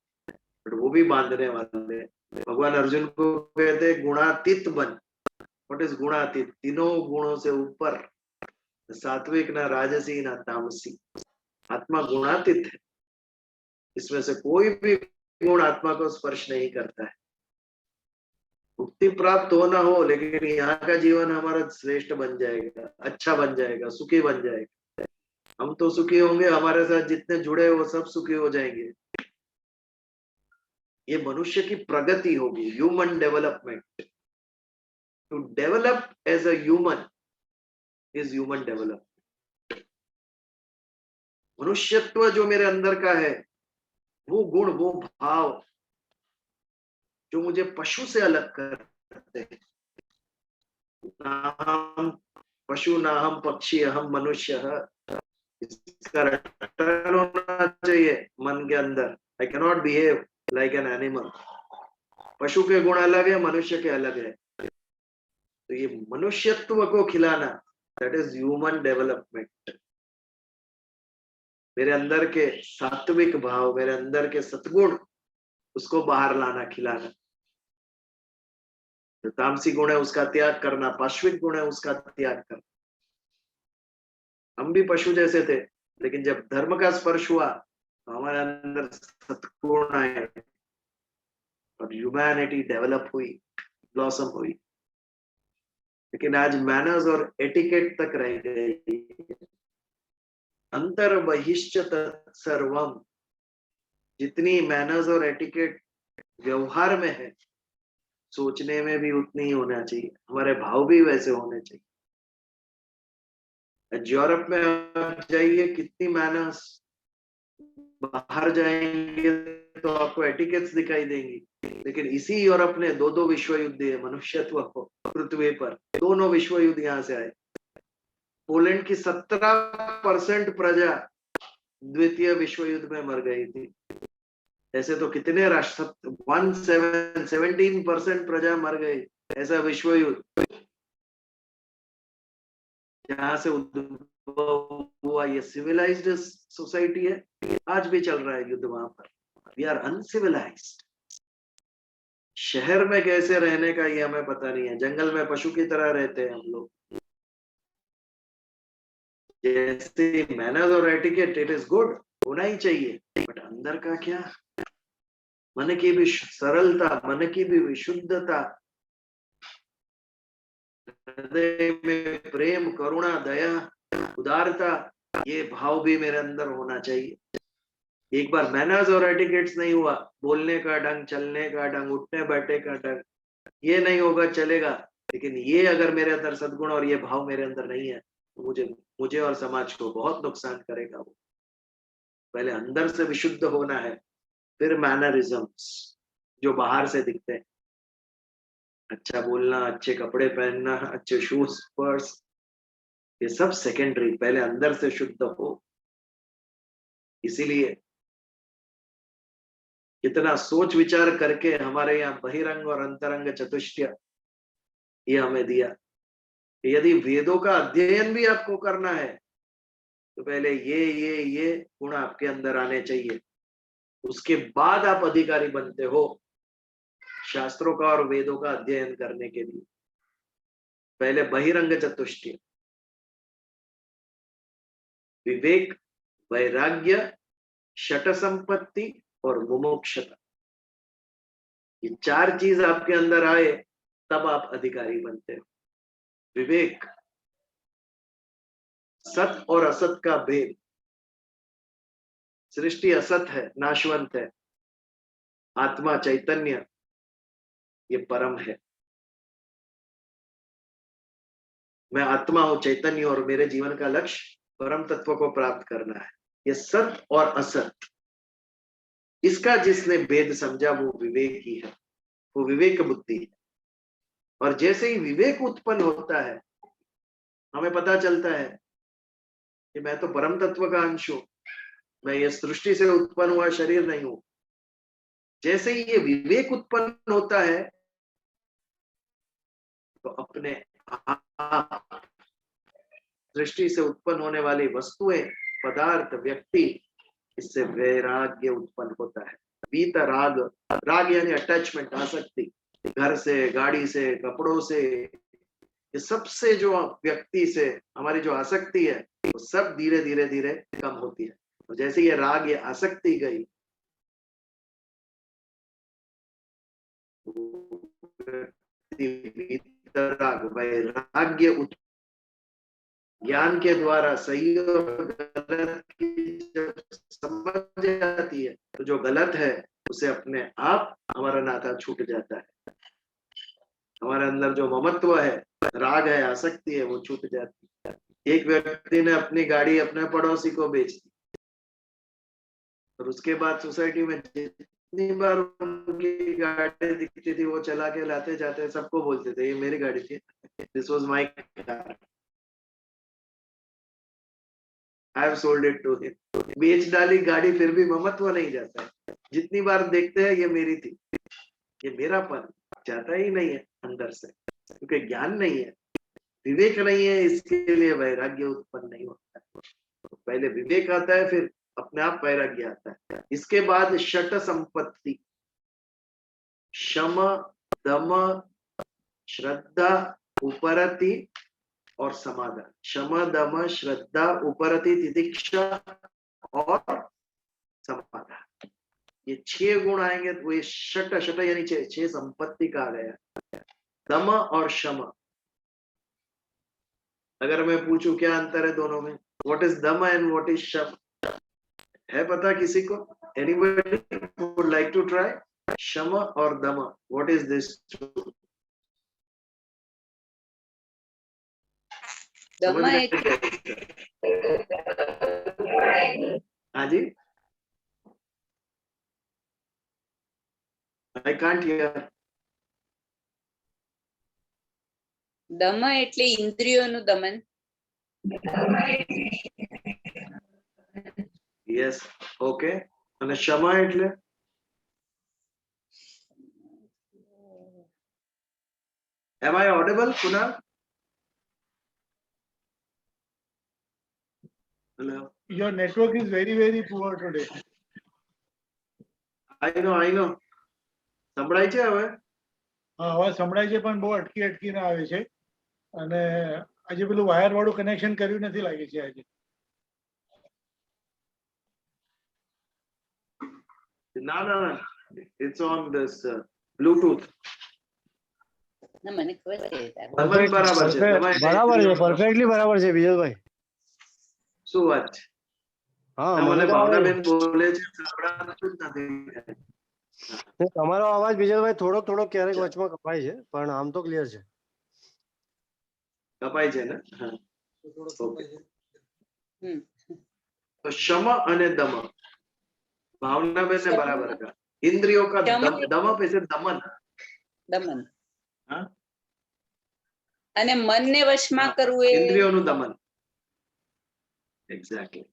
बट वो भी बांधने वाले हैं। भगवान अर्जुन को कहते हैं गुणातीत बन। व्हाट इज गुणातीत? तीनों गुणों से ऊपर, सात्विक ना राजसी ना तामसी। आत्मा गुणातीत है, इसमें से कोई भी गुण आत्मा को स्पर्श नहीं करता है। मुक्ति प्राप्त हो ना हो, लेकिन यहाँ का जीवन हमारा श्रेष्ठ बन जाएगा, अच्छा बन जाएगा, सुखी बन जाएगा। हम तो सुखी होंगे, हमारे साथ जितने जुड़े वो सब सुखी हो जाएंगे। ये मनुष्य की प्रगति होगी, human development. To develop as a human is human develop. मनुष्यत्व जो मेरे अंदर का है, वो गुण, वो भाव जो मुझे पशु से अलग करते हैं। ना हम पशु, ना हम पक्षी, हम मनुष्य है। इसका रटन होना चाहिए मन के अंदर। I can not behave like an animal. पशु के गुण अलग है, मनुष्य के अलग है। तो ये मनुष्यत्व को खिलाना, दैट इज ह्यूमन डेवलपमेंट। मेरे अंदर के सात्विक भाव, मेरे अंदर के सद्गुण, उसको बाहर लाना, खिलाना। जो तामसी गुण है उसका त्याग करना, पाश्विक गुण है उसका त्याग करना। हम भी पशु जैसे थे, लेकिन जब धर्म का स्पर्श हुआ तो हमारे अंदर सद्गुण आए और ह्यूमैनिटी डेवलप हुई, ब्लॉसम हुई। लेकिन आज मैनर्स और एटिकेट तक रह गई। अंतर बहिश्च सर्वम। जितनी मैनर्स और एटिकेट व्यवहार में है, सोचने में भी उतनी ही होना चाहिए। हमारे भाव भी वैसे होने चाहिए। यूरोप में आप जाइए, कितनी मैनर्स। बाहर जाएंगे तो आपको एटिकेट्स दिखाई देंगी। लेकिन इसी यूरोप ने दो दो विश्व युद्ध दिए मनुष्यत्व को पृथ्वी पर। दोनों विश्व युद्ध यहाँ से आए। पोलैंड की 17% प्रजा द्वितीय विश्व युद्ध में मर गई थी। ऐसे तो कितने राष्ट्र, 17% प्रजा मर गई। ऐसा विश्व युद्ध जहां से उद्भव हुआ, ये सिविलाइज्ड सोसाइटी है। आज भी चल रहा है युद्ध वहां पर। We are uncivilised. शहर में कैसे रहने का ये हमें पता नहीं है, जंगल में पशु की तरह रहते हैं हम लोग। जैसे मैनर्स और एटिकेट, इट इज गुड, होना ही चाहिए, बट अंदर का क्या? मन की भी सरलता, मन की भी विशुद्धता, हृदय में प्रेम, करुणा, दया, उदारता, ये भाव भी मेरे अंदर होना चाहिए। एक बार मैनर्स और एटिकेट्स नहीं हुआ, बोलने का ढंग, चलने का ढंग, उठने बैठने का ढंग, ये नहीं होगा चलेगा, लेकिन ये अगर मेरे अंदर सद्गुण और ये भाव मेरे अंदर नहीं है तो मुझे मुझे और समाज को बहुत नुकसान करेगा। वो पहले अंदर से विशुद्ध होना है, फिर मैनरिज्म्स जो बाहर से दिखते हैं, अच्छा बोलना, अच्छे कपड़े पहनना, अच्छे शूज, पर्स, ये सब सेकेंडरी, पहले अंदर से शुद्ध हो। इसीलिए कितना सोच विचार करके हमारे यहाँ बहिरंग और अंतरंग चतुष्टय ये हमें दिया। यदि वेदों का अध्ययन भी आपको करना है तो पहले ये गुण आपके अंदर आने चाहिए, उसके बाद आप अधिकारी बनते हो शास्त्रों का और वेदों का अध्ययन करने के लिए। पहले बहिरंग चतुष्टय, विवेक, वैराग्य, शट संपत्ति और मुमुक्षता, ये चार चीज आपके अंदर आए तब आप अधिकारी बनते हो। विवेक, सत और असत का भेद, सृष्टि असत है, नाशवंत है, आत्मा चैतन्य ये परम है। मैं आत्मा हूं, चैतन्य, और मेरे जीवन का लक्ष्य परम तत्व को प्राप्त करना है। ये सत और असत, इसका जिसने भेद समझा वो विवेक ही है, वो विवेक बुद्धि है। और जैसे ही विवेक उत्पन्न होता है हमें पता चलता है कि मैं तो परम तत्व का अंश हूं, मैं ये सृष्टि से उत्पन्न हुआ शरीर नहीं हूं। जैसे ही ये विवेक उत्पन्न होता है तो अपने आप सृष्टि से उत्पन्न होने वाली वस्तुएं, पदार्थ, व्यक्ति, इससे वैराग्य उत्पन्न होता है। बीत राग, राग यानी अटैचमेंट, आसक्ति, घर से, गाड़ी से, कपड़ों से, ये सबसे जो व्यक्ति से हमारी जो आसक्ति है वो सब धीरे धीरे धीरे कम होती है। तो जैसे ये राग, ये आसक्ति गई, राग, वैराग्य, ज्ञान के द्वारा सही और गलत की जब समझ जाती है तो जो गलत है उसे अपने आप हमारा नाता छूट जाता है। हमारे अंदर जो ममत्व है, राग है, आसक्ति है, वो छूट जाती है। एक व्यक्ति ने अपनी गाड़ी अपने पड़ोसी को बेच दी और उसके बाद सोसाइटी में जितनी बार उनकी गाड़ी दिखती थी वो चला के लाते जाते सबको बोलते थे ये मेरी गाड़ी थी, this was my car, I have sold it to him. बेच डाली गाड़ी, फिर भी ममत्व नहीं जाता है। जितनी बार देखते हैं ये मेरी थी, ये मेरापन जाता ही नहीं है अंदर से, क्योंकि ज्ञान नहीं है, विवेक नहीं है, इसके लिए वैराग्य उत्पन्न नहीं होता है। तो पहले विवेक आता है, फिर अपने आप वैराग्य आता है। इसके बाद शट संपत्ति, शम, दम, श्रद्धा, उपरति और समाधान। शम, दम, श्रद्धा, उपरति, तितिक्षा और समाधान, ये 6 गुण आएंगे तो ये शट, शट यानी 6 संपत्ति कहा गया। दम और शम, अगर मैं पूछूं क्या अंतर है दोनों में, व्हाट इज दम एंड व्हाट इज शम, है पता किसी को? Anybody would like to try? शम और दम, व्हाट इज दिस? दम एक, हाँ जी, आई कांट हियर। દમ એટલે ઇન્દ્રિયોનું દમન. Yes, okay. અને ક્ષમા એટલે? Am I audible, Kunal? Hello. Your network is very, very poor today. I know. સંભળાય છે હવે? હા અવાજ સંભળાય છે પણ બહુ અટકી અટકીને આવે છે અને આજે પેલું વાયર વાળું કનેક્શન કર્યું નથી લાગે છે આજે. No, it's on this Bluetooth. ના મને ખબર છે તારું. દમન બરાબર છે. દમન બરાબર છે, પરફેક્ટલી બરાબર છે વિજયભાઈ. શું વાત છે? હા ના, મને મને તો આવે ભાવનાબેન બોલે છે સંભળાતું જ નથી. છે. તમારો અવાજ વિજયભાઈ થોડોક થોડોક ક્યારેક વચમાં કપાય છે પણ આમ તો ક્લિયર છે. કપાય છે ને? હા. Okay. હમ. तो शम અને દમ भावनाबेन ने बराबर कहा. इंद्रियों का शम दम पे से दमन. દમન हाँ? અને મનને વશમાં કરવું એ इंद्रियों નું दमन. Exactly.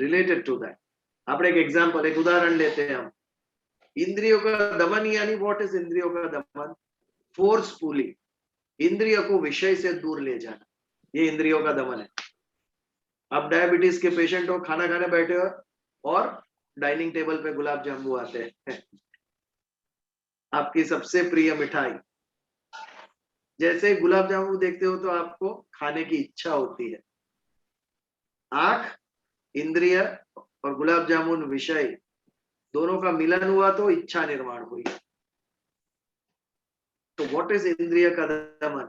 Related to that. આપણે એક एग्जांपल एक उदाहरण लेते हैं हम. इंद्रियों का दमन यानी व्हाट इज इंद्रियों का दमन? फोर्सफुली इंद्रियों को विषय से दूर ले जाना, ये इंद्रियों का दमन है. आप डायबिटीज के पेशेंट हो, खाना खाने बैठे हो और डाइनिंग टेबल पे गुलाब जामुन आते हैं, आपकी सबसे प्रिय मिठाई. जैसे गुलाब जामुन देखते हो तो आपको खाने की इच्छा होती है. आंख, इंद्रिय और गुलाब जामुन विषय दोनों का मिलन हुआ तो इच्छा निर्माण हुई. तो व्हाट इज इंद्रिय का दमन?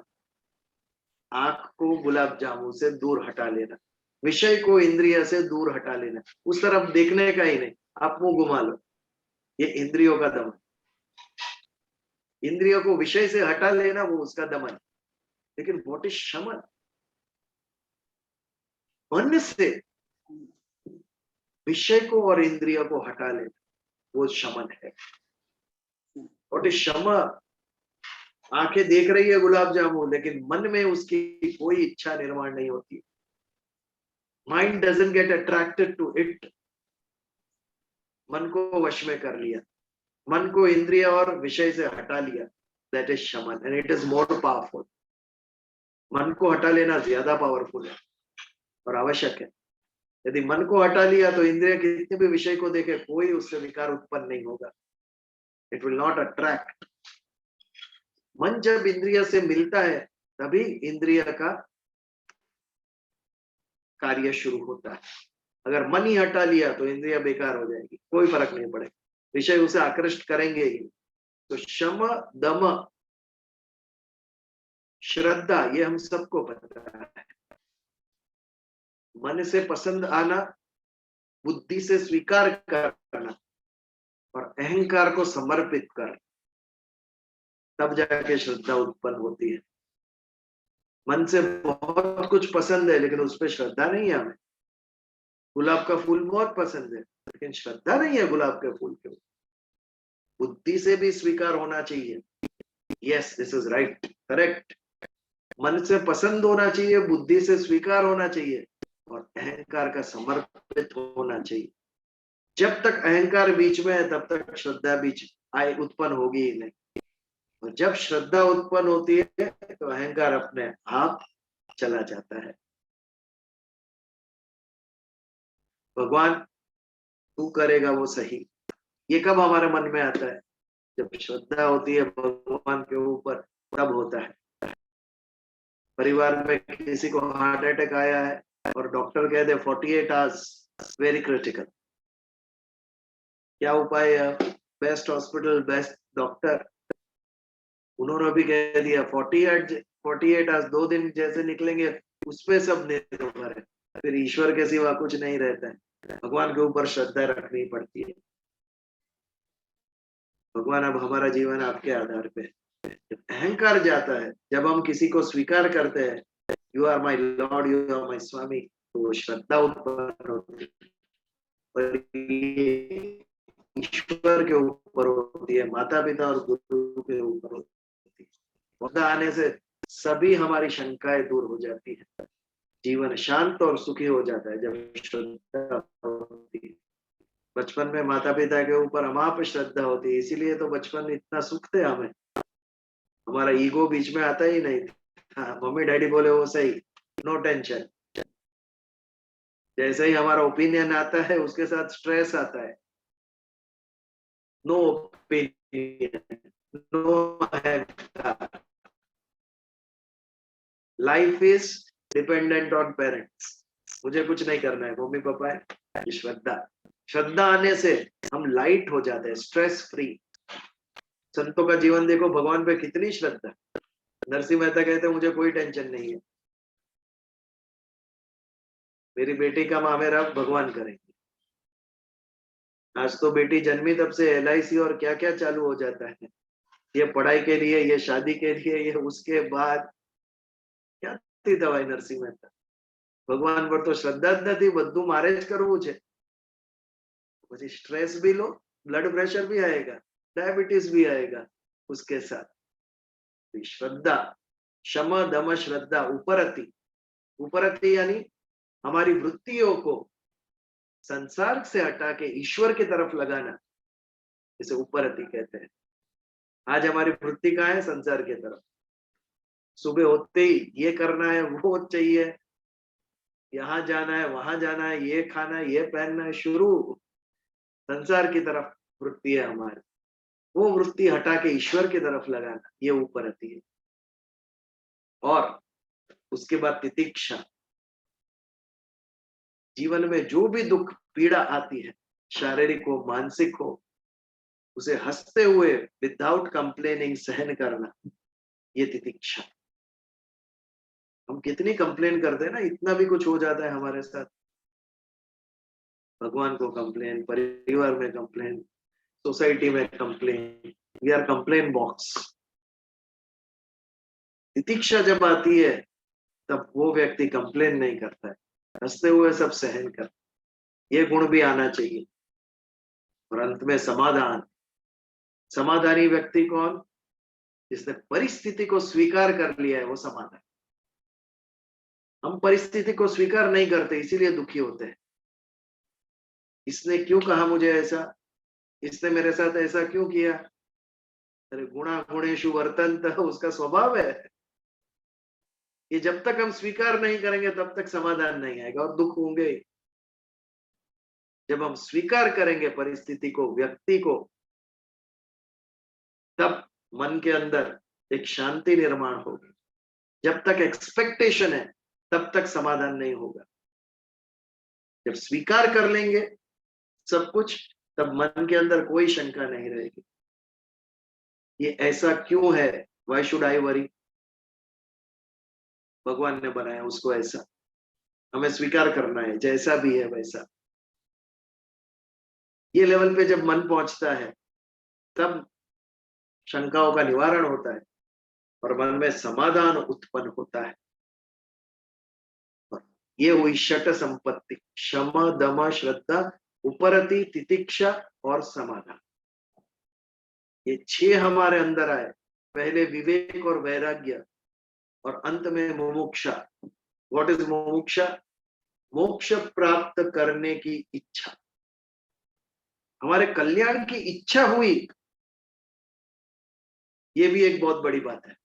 आंख को गुलाब जामुन से दूर हटा लेना, विषय को इंद्रिय से दूर हटा लेना, उस तरफ देखने का ही नहीं, आप मुंह घुमा लो, ये इंद्रियों का दमन. इंद्रियों को विषय से हटा लेना वो उसका दमन. लेकिन व्हाट इज शमन? मन से विषय को और इंद्रियों को हटा लेना, वो शमन है. व्हाट इज शम? आंखें देख रही है गुलाब जामुन लेकिन मन में उसकी कोई इच्छा निर्माण नहीं होती. Mind doesn't get attracted to it. मन को वश में कर लिया, मन को इंद्रिय और विषय से हटा लिया. दैट इज शमन and it is more powerful. मन को हटा लेना ज्यादा पावरफुल है और आवश्यक है. यदि मन को हटा लिया तो इंद्रिय कितने भी विषय को देखे कोई उससे विकार उत्पन्न नहीं होगा. It will not attract. मन जब इंद्रिय से मिलता है तभी इंद्रिय का कार्य शुरू होता है. अगर मन ही हटा लिया तो इंद्रिय बेकार हो जाएगी, कोई फर्क नहीं पड़ेगा, विषय उसे आकृष्ट करेंगे ही. तो शम, दम, श्रद्धा ये हम सबको पता है. मन से पसंद आना, बुद्धि से स्वीकार करना और अहंकार को समर्पित कर, तब जाके श्रद्धा उत्पन्न होती है. मन से बहुत कुछ पसंद है लेकिन उस पर श्रद्धा नहीं है. हमें गुलाब का फूल बहुत पसंद है लेकिन श्रद्धा नहीं है गुलाब के फूल के. बुद्धि से भी स्वीकार होना चाहिए. Yes, this is right, correct. मन से पसंद होना चाहिए, बुद्धि से स्वीकार होना चाहिए और अहंकार का समर्पित होना चाहिए. जब तक अहंकार बीच में है तब तक श्रद्धा बीच आए उत्पन्न होगी ही नहीं. और जब श्रद्धा उत्पन्न होती है तो अहंकार अपने आप चला जाता है. भगवान तू करेगा वो सही, ये कब हमारे मन में आता है? जब श्रद्धा होती है भगवान के ऊपर, तब होता है. परिवार में किसी को हार्ट अटैक आया है और डॉक्टर कह दे 48 आवर्स वेरी क्रिटिकल, क्या उपाय है? बेस्ट हॉस्पिटल, बेस्ट डॉक्टर, उन्होंने भी कह दिया 48 आवर्स, 2 दिन जैसे निकलेंगे उस पे सब निर्भर है. फिर ईश्वर के सिवा कुछ नहीं रहता है. भगवान के ऊपर श्रद्धा रखनी पड़ती है. भगवान अब हमारा जीवन आपके आधार पे. जब अहंकार जाता है, जब हम किसी को स्वीकार करते हैं, you are my lord, you are my स्वामी, तो वो श्रद्धा उत्पन्न होती है. और ईश्वर के ऊपर होती है, माता पिता और गुरु के ऊपर होती है. श्रद्धा आने से सभी हमारी शंकाएं दूर हो जाती है. जीवन शांत और सुखी हो जाता है जब श्रद्धा होती है. बचपन में माता पिता के ऊपर अमाप श्रद्धा होती है, इसीलिए तो बचपन में इतना सुख थे हमें. हमारा ईगो बीच में आता ही नहीं था. मम्मी डैडी बोले वो सही, नो टेंशन. जैसे ही हमारा ओपिनियन आता है उसके साथ स्ट्रेस आता है. नो ओपिनियन, नो है। Life is dependent on parents. मुझे कुछ नहीं करना है, मम्मी पापा है। ये श्रद्धा, श्रद्धा आने से हम लाइट हो जाते हैं, स्ट्रेस फ्री। संतों का जीवन देखो, भगवान पे कितनी श्रद्धा। नरसिंह मेहता कहते हैं मुझे कोई टेंशन नहीं है, मेरी बेटी का मामेरा भगवान करेंगे। आज तो बेटी जन्मी तब से LIC और क्या क्या चालू हो जाता है, ये पढ़ाई के लिए, ये शादी के लिए, ये उसके बाद क्या थी दवाई नरसिंह मेहता। भगवान पर तो श्रद्धा જ નથી, બધું મારે જ કરવું છે। પછી स्ट्रेस भी लो, ब्लड प्रेशर भी आएगा, डायबिटीज भी आएगा उसके साथ। श्रद्धा, शम दम श्रद्धा, उपरति। उपरति यानी हमारी वृत्तियों को संसार से हटा के ईश्वर की तरफ लगाना, इसे उपरति कहते हैं। आज हमारी वृत्ति कहाँ है? संसार की तरफ। सुबह होते ही ये करना है, वो चाहिए, यहाँ जाना है, वहां जाना है, ये खाना है, ये पहनना है, शुरू संसार की तरफ वृत्ति है हमारी। वो वृत्ति हटा के ईश्वर की तरफ लगाना, ये उपरति है। और उसके बाद तितिक्षा। जीवन में जो भी दुख पीड़ा आती है, शारीरिक हो मानसिक हो, उसे हंसते हुए विदाउट कंप्लेनिंग सहन करना, ये तितिक्षा। हम कितनी कंप्लेन करते हैं ना, इतना भी कुछ हो जाता है हमारे साथ, भगवान को कंप्लेन, परिवार में कंप्लेन, सोसाइटी में complain, we are complain box. तितिक्षा जब आती है तब वो व्यक्ति कंप्लेन नहीं करता है, हंसते हुए सब सहन करता है। ये गुण भी आना चाहिए। और अंत में समाधान। समाधानी व्यक्ति कौन? जिसने परिस्थिति को स्वीकार कर लिया है, वो समाधान। हम परिस्थिति को स्वीकार नहीं करते, इसीलिए दुखी होते हैं। इसने क्यों कहा मुझे ऐसा, इसने मेरे साथ ऐसा क्यों किया? अरे गुणा गुणेषु वर्तन्त, उसका स्वभाव है। ये जब तक हम स्वीकार नहीं करेंगे तब तक समाधान नहीं आएगा और दुख होंगे। जब हम स्वीकार करेंगे परिस्थिति को, व्यक्ति को, तब मन के अंदर एक शांति निर्माण होगी। जब तक एक्सपेक्टेशन है तब तक समाधान नहीं होगा। जब स्वीकार कर लेंगे सब कुछ, तब मन के अंदर कोई शंका नहीं रहेगी। ये ऐसा क्यों है, व्हाई शुड आई वरी? भगवान ने बनाया उसको ऐसा, हमें स्वीकार करना है, जैसा भी है वैसा। ये लेवल पे जब मन पहुंचता है तब शंकाओं का निवारण होता है और मन में समाधान उत्पन्न होता है। ये हुई षट संपत्ति, शम दम श्रद्धा, उपरति, तितिक्षा और समाधान। ये 6 हमारे अंदर आए। पहले विवेक और वैराग्य और अंत में मुमुक्षा। व्हाट इज मुमुक्षा? मोक्ष प्राप्त करने की इच्छा। हमारे कल्याण की इच्छा हुई, ये भी एक बहुत बड़ी बात है।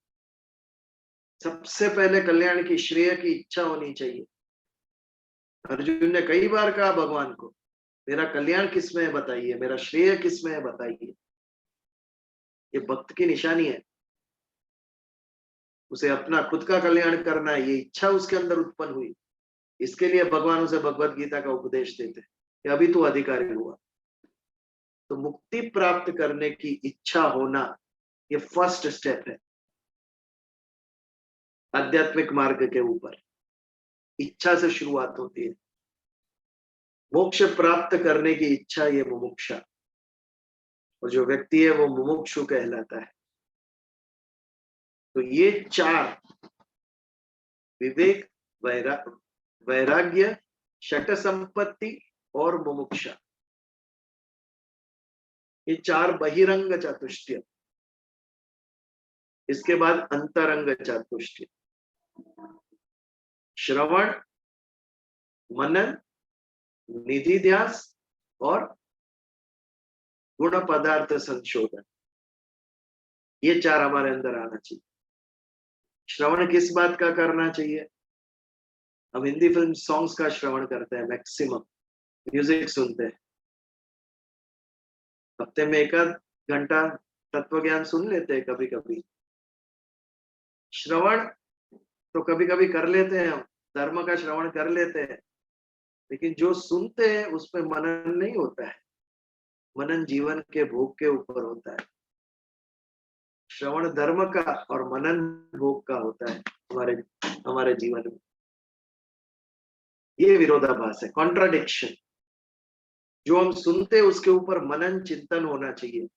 सबसे पहले कल्याण की, श्रेय की इच्छा होनी चाहिए। अर्जुन ने कई बार कहा भगवान को, मेरा कल्याण किसमें है बताइए, मेरा श्रेय किसमें है बताइए। ये भक्त की निशानी है। उसे अपना खुद का कल्याण करना है, ये इच्छा उसके अंदर उत्पन्न हुई। इसके लिए भगवान उसे भगवत गीता का उपदेश देते हैं कि अभी तू अधिकारी हुआ। तो मुक्ति प्राप्त करने की इच्छा होना, ये फर्स्ट स्टेप है आध्यात्मिक मार्ग के ऊपर। इच्छा से शुरुआत होती है। मोक्ष प्राप्त करने की इच्छा, ये मुमुक्षा। और जो व्यक्ति है वो मुमुक्षु कहलाता है। तो ये 4, विवेक, वैराग्य, षट संपत्ति और मुमुक्षा, ये 4 बहिरंग चतुष्टय। इसके बाद अंतरंग चतुष्टय, श्रवण, मनन, निधि ध्यास और गुण पदार्थ संशोधन। ये 4 हमारे अंदर आना चाहिए। श्रवण किस बात का करना चाहिए? हम हिंदी फिल्म सॉन्ग्स का श्रवण करते हैं, मैक्सिमम म्यूजिक सुनते हैं। हफ्ते में 1 आध घंटा तत्व ज्ञान सुन लेते हैं कभी कभी, श्रवण तो कभी कभी कर लेते हैं हम, धर्म का श्रवण कर लेते हैं, लेकिन जो सुनते हैं उसमें मनन नहीं होता है। मनन जीवन के भोग के ऊपर होता है। श्रवण धर्म का और मनन भोग का होता है हमारे हमारे जीवन में। ये विरोधाभास है, कॉन्ट्राडिक्शन। जो हम सुनते हैं उसके ऊपर मनन चिंतन होना चाहिए,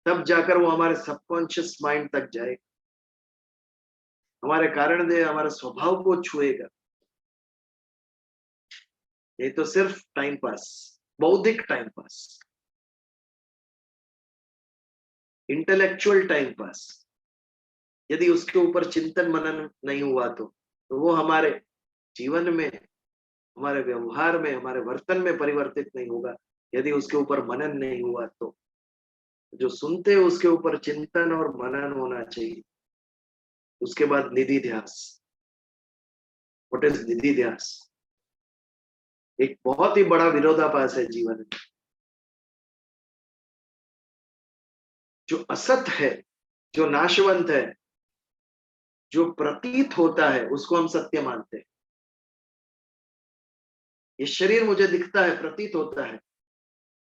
तब जाकर वो हमारे सबकॉन्शियस माइंड तक जाएगा, हमारे कारण दे हमारे स्वभाव को छुएगा। ये तो सिर्फ टाइम पास, बौद्धिक time pass, intellectual time pass. यदि उसके ऊपर चिंतन मनन नहीं हुआ तो वो हमारे जीवन में, हमारे व्यवहार में, हमारे वर्तन में परिवर्तित नहीं होगा। यदि उसके ऊपर मनन नहीं हुआ तो जो सुनते हैं उसके ऊपर चिंतन और मनन होना चाहिए। उसके बाद निधि ध्यास। व्हाट इज निधि ध्यास? एक बहुत ही बड़ा विरोधाभास है जीवन में। जो असत है, जो नाशवंत है, जो प्रतीत होता है, उसको हम सत्य मानते हैं। ये शरीर मुझे दिखता है, प्रतीत होता है,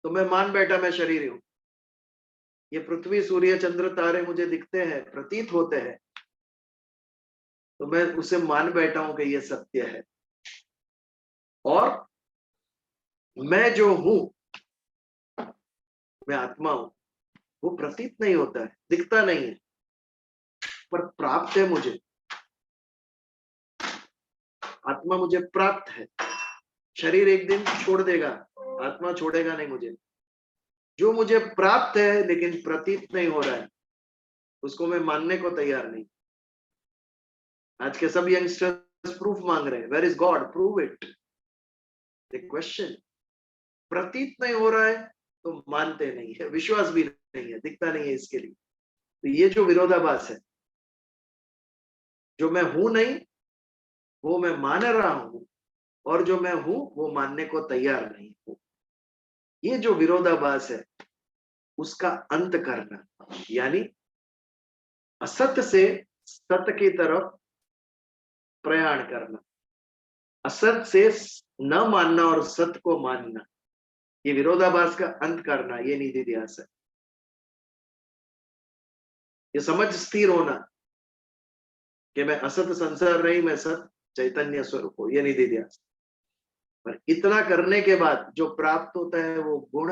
तो मैं मान बैठा मैं शरीर हूं। ये पृथ्वी सूर्य चंद्र तारे मुझे दिखते हैं, प्रतीत होते हैं, तो मैं उसे मान बैठा हूं कि ये सत्य है। और मैं जो हूं, मैं आत्मा हूं, वो प्रतीत नहीं होता है, दिखता नहीं है, पर प्राप्त है मुझे। आत्मा मुझे प्राप्त है। शरीर एक दिन छोड़ देगा, आत्मा छोड़ेगा नहीं मुझे। जो मुझे प्राप्त है लेकिन प्रतीत नहीं हो रहा है, उसको मैं मानने को तैयार नहीं। आज के सब यंगस्टर्स प्रूफ मांग रहे हैं, where is God, prove it. The question, प्रतीत नहीं हो रहा है तो मानते नहीं है, विश्वास भी नहीं है, दिखता नहीं है इसके लिए। तो ये जो विरोधाभास है, जो मैं हूं नहीं वो मैं मान रहा हूं, और जो मैं हूं वो मानने को तैयार नहीं हूं, ये जो विरोधाभास है उसका अंत करना, यानी असत से सत की तरफ प्रयाण करना, असत से न मानना और सत को मानना, ये विरोधाभास का अंत करना, ये निधि ध्यास है। ये समझ स्थिर होना कि मैं असत संसार नहीं, मैं सत चैतन्य स्वरूप हूं, ये निधि ध्यास। पर इतना करने के बाद जो प्राप्त होता है वो गुण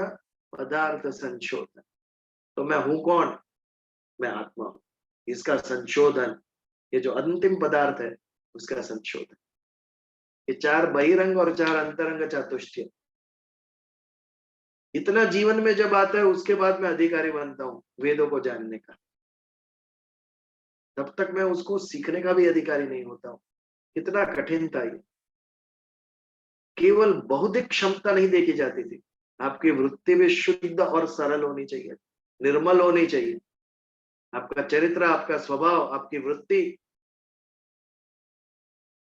पदार्थ संशोधन। तो मैं हूं कौन? मैं आत्मा हूं। इसका संशोधन, ये जो अंतिम पदार्थ है उसका संशोधन। ये 4 बहिरंग और 4 अंतरंग चातुष्टय, इतना जीवन में जब आता है उसके बाद मैं अधिकारी बनता हूं वेदों को जानने का। तब तक मैं उसको सीखने का भी अधिकारी नहीं होता हूं। कितना कठिन था ये। केवल बौद्धिक क्षमता नहीं देखी जाती थी, आपकी वृत्ति भी शुद्ध और सरल होनी चाहिए, निर्मल होनी चाहिए। आपका चरित्र, आपका स्वभाव, आपकी वृत्ति,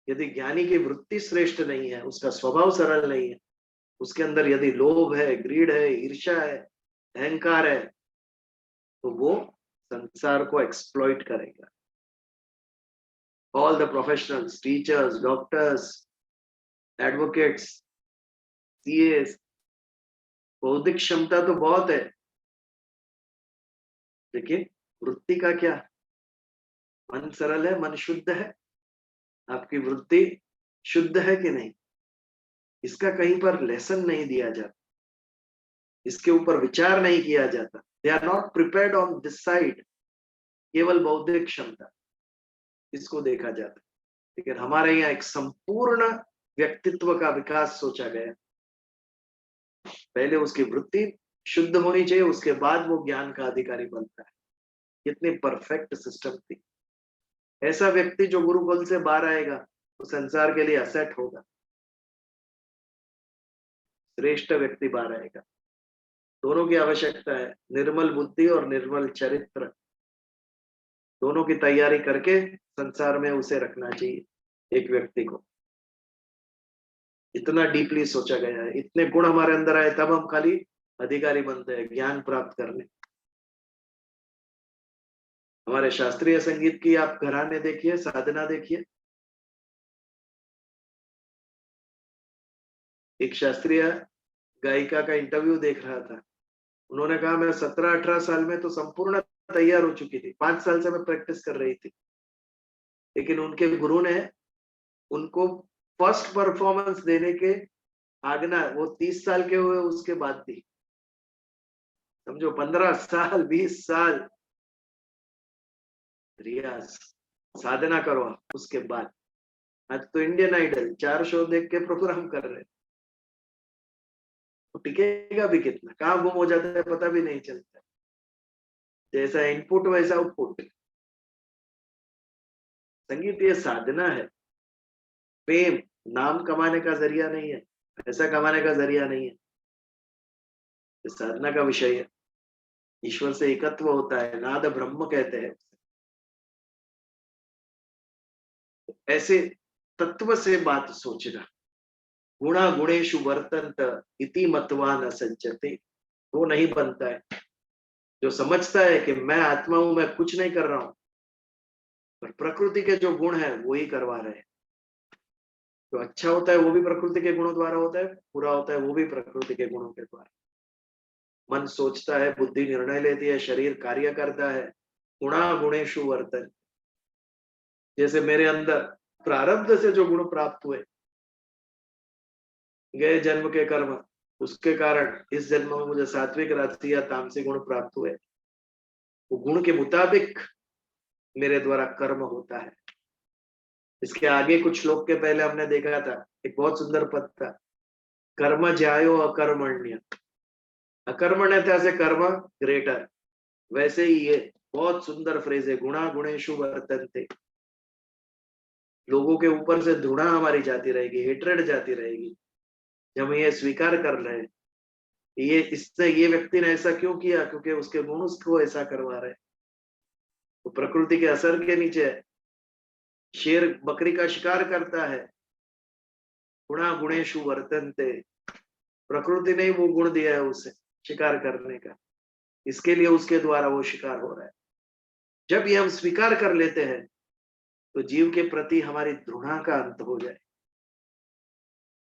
यदि ज्ञानी की वृत्ति श्रेष्ठ नहीं है, उसका स्वभाव सरल नहीं है, उसके अंदर यदि लोभ है, ग्रीड है, ईर्ष्या है, अहंकार है, तो वो संसार को एक्सप्लॉइट करेगा। All the professionals, teachers, doctors, advocates, CS, बौद्धिक क्षमता तो बहुत है, लेकिन वृत्ति का क्या? मन सरल है, मन शुद्ध है, आपकी वृत्ति शुद्ध है कि नहीं, इसका कहीं पर लेसन नहीं दिया जाता, इसके ऊपर विचार नहीं किया जाता। They are not prepared on this side. केवल बौद्धिक क्षमता, इसको देखा जाता है। लेकिन हमारे यहाँ एक संपूर्ण व्यक्तित्व का विकास सोचा गया। पहले उसकी वृत्ति शुद्ध होनी चाहिए, उसके बाद वो ज्ञान का अधिकारी बनता है। कितनी परफेक्ट सिस्टम थी। ऐसा व्यक्ति जो गुरुकुल से बाहर आएगा वो संसार के लिए असेट होगा, श्रेष्ठ व्यक्ति बाहर आएगा। दोनों की आवश्यकता है, निर्मल बुद्धि और निर्मल चरित्र, दोनों की तैयारी करके संसार में उसे रखना चाहिए एक व्यक्ति को। इतना डीपली सोचा गया है, इतने गुण हमारे अंदर आए तब हम खाली अधिकारी बनते हैं ज्ञान प्राप्त करने। हमारे शास्त्रीय संगीत की आप घराने देखिए, साधना देखिए। एक शास्त्रीय गायिका का इंटरव्यू देख रहा था। उन्होंने कहा मैं 17-18 साल में तो संपूर्ण तैयार हो चुकी थी, 5 साल से मैं प्रैक्टिस कर रही थी, लेकिन उनके गुरु ने उनको फर्स्ट परफॉर्मेंस देने के आज्ञा वो 30 साल के हुए उसके बाद दी। समझो 15 साल 20 साल रियाज साधना करो उसके बाद। आज तो इंडियन आइडल 4 शो देख के प्रोग्राम कर रहे, तो टिकेगा भी कितना, कहाँ गुम हो जाता है पता भी नहीं चलता। जैसा इनपुट वैसा आउटपुट। संगीत ये साधना है, प्रेम नाम कमाने का जरिया नहीं है, पैसा कमाने का जरिया नहीं है, ये साधना का विषय है। ईश्वर से एकत्व होता है, नाद ब्रह्म कहते हैं। ऐसे तत्व से बात सोचना। गुणा गुणेशु वर्तन्त इति मत्वा न सज्जते, वो नहीं बनता है। जो समझता है कि मैं आत्मा हूं, मैं कुछ नहीं कर रहा हूं, पर प्रकृति के जो गुण है वो ही करवा रहे हैं। जो अच्छा होता है वो भी प्रकृति के गुणों द्वारा होता है, बुरा होता है वो भी प्रकृति के गुणों के द्वारा। मन सोचता है, बुद्धि निर्णय लेती है, शरीर कार्य करता है। गुणा गुणेशु वर्तन, जैसे मेरे अंदर प्रारब्ध से जो गुण प्राप्त हुए, गए जन्म के कर्म, उसके कारण इस जन्म में मुझे सात्विक राजसी या तामसिक गुण प्राप्त हुए, वो गुण के मुताबिक मेरे द्वारा कर्म होता है। इसके आगे कुछ श्लोक के पहले हमने देखा था, एक बहुत सुंदर पद था, कर्म ज्यायो अकर्मण्य। अकर्मण्यता से कर्म ग्रेटर, वैसे ही ये बहुत सुंदर फ्रेज है, गुणा गुणेशु वर्तन्ते। लोगों के ऊपर से धुना हमारी जाती रहेगी, हेट्रेड जाती रहेगी, जब ये स्वीकार कर रहे हैं ये इससे ये व्यक्ति ने ऐसा क्यों किया, क्योंकि उसके गुण उसको ऐसा करवा रहे हैं। तो प्रकृति के असर के नीचे शेर बकरी का शिकार करता है, गुणा गुणेशु वर्तन्ते, प्रकृति ने वो गुण दिया है उसे शिकार करने का, इसके लिए उसके द्वारा वो शिकार हो रहा है। जब ये हम स्वीकार कर लेते हैं तो जीव के प्रति हमारी घृणा का अंत हो जाए।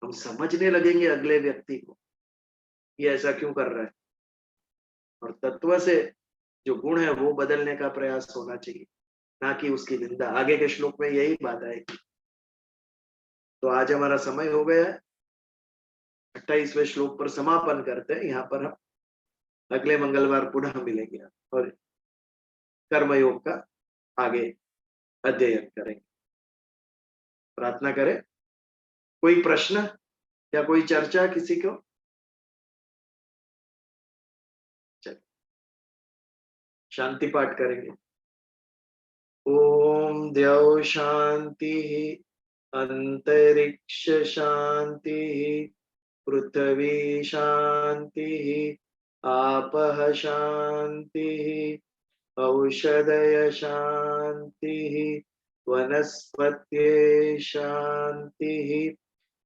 हम समझने लगेंगे अगले व्यक्ति को, ये ऐसा क्यों कर रहा है, और तत्व से जो गुण है वो बदलने का प्रयास होना चाहिए, ना कि उसकी निंदा। आगे के श्लोक में यही बात आएगी। तो आज हमारा समय हो गया है, 28वें श्लोक पर समापन करते हैं। यहाँ पर हम अगले मंगलवार पुनः मिलेंगे और कर्मयोग का आगे अध्ययन करेंगे। प्रार्थना करें। कोई प्रश्न या कोई चर्चा किसी को? चलिए शांति पाठ करेंगे। ओम द्यौ शांति, अंतरिक्ष शांति, पृथ्वी शांति, आपः शांति, औषधय शांति, वनस्पत्ये शांति,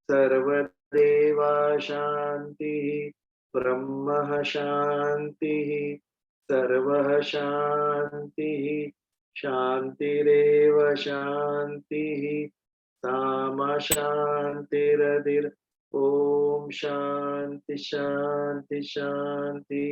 सर्वदेवा शांति, ब्रह्म शांति, सर्वः शांति, शांतिरेव शांति, सामा शांतिरधिर। ओम शांति शांति शांति।